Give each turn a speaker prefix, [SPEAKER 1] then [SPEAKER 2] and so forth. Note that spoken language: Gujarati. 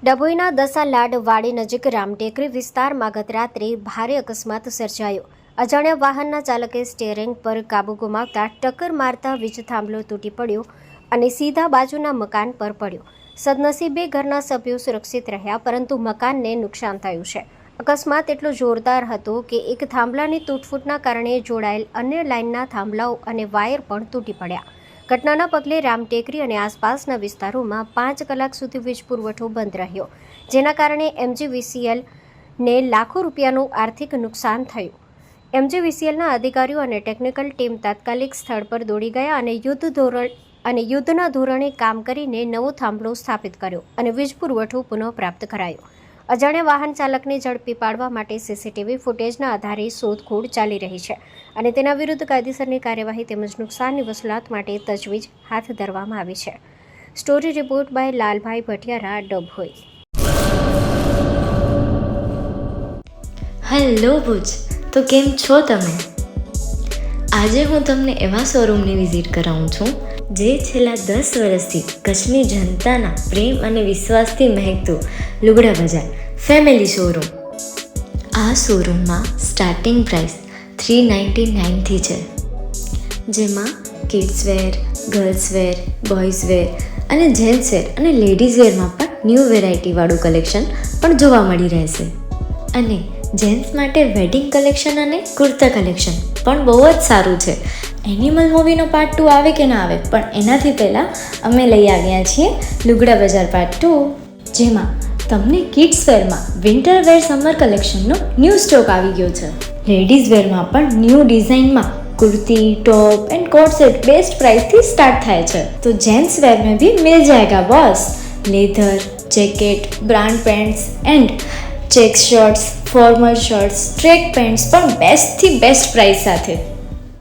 [SPEAKER 1] ડભોઈના દસાલાડ વાડી નજીક રામટેકરી વિસ્તારમાં ગત રાત્રે ભારે અકસ્માત સર્જાયો. અજાણ્યા વાહનના ચાલકે સ્ટીયરિંગ પર કાબુ ગુમાવતા ટક્કર મારતા વીજ થાંભલો તૂટી પડ્યો અને સીધા બાજુના મકાન પર પડ્યો. સદનસીબે ઘરના સભ્યો સુરક્ષિત રહ્યા, પરંતુ મકાનને નુકસાન થયું છે. અકસ્માત એટલો જોરદાર હતો કે એક થાંભલાની તૂટફૂટના કારણે જોડાયેલ અન્ય લાઇનના થાંભલાઓ અને વાયર પણ તૂટી પડ્યા. ઘટનાના પગલે રામટેકરી અને આસપાસના વિસ્તારોમાં 5 કલાક સુધી વીજ પુરવઠો બંધ રહ્યો, જેના કારણે MGVCLને લાખો રૂપિયાનું આર્થિક નુકસાન થયું. MGVCLના અધિકારીઓ અને ટેકનિકલ ટીમ તાત્કાલિક સ્થળ પર દોડી ગયા અને યુદ્ધના ધોરણે કામ કરીને નવો થાંભલો સ્થાપિત કર્યો અને વીજ પુરવઠો પુનઃપ્રાપ્ત કરાયો. અજાણ્યા વાહન ચાલકને ઝડપી પાડવા માટે CCTV ફૂટેજના આધારે શોધખોળ ચાલી રહી છે અને તેના વિરુદ્ધ કાયદેસરની કાર્યવાહી તેમજ નુકસાનની વસૂલાત માટે તજવીજ હાથ ધરવામાં આવી છે. Story report by Lalbhai Bhatiyara, Dabhoi.
[SPEAKER 2] Hello Bhuj, તો કેમ છો તમે? આજે હું તમને એવા શોરૂમની વિઝિટ કરાવું છું જે છેલ્લા 10 વર્ષથી કચ્છની જનતાના પ્રેમ અને વિશ્વાસથી મહેકતું લુગડા બજાર ફેમિલી શોરૂમ. આ શોરૂમમાં સ્ટાર્ટિંગ પ્રાઇસ 399થી છે, જેમાં kids wear, girls wear, boys wear અને જેન્ટ્સ વેર અને લેડીઝ વેરમાં પણ ન્યૂ વેરાયટીવાળું કલેક્શન પણ જોવા મળી રહેશે. અને જેન્ટ્સ માટે વેડિંગ કલેક્શન અને કુર્તા કલેક્શન પણ બહુ જ સારું છે. એનિમલ મૂવીનો પાર્ટ 2 આવે કે ના આવે, પણ એનાથી પહેલાં અમે લઈ આવ્યા છીએ લુગડા બજાર પાર્ટ 2, જેમાં તમને કિડ્સ વેરમાં વિન્ટર વેર સમર કલેક્શનનો ન્યૂ સ્ટોક આવી ગયો છે. લેડીઝ વેરમાં પણ ન્યૂ ડિઝાઇનમાં kurti, top and coat set best price थी स्टार्ट થાય છે. तो जेंट्स वेयर में भी मिल जाएगा boss. Leather, jacket, brand pants and check shirts, formal shirts, track pants પણ બેસ્ટથી બેસ્ટ પ્રાઇસ સાથે.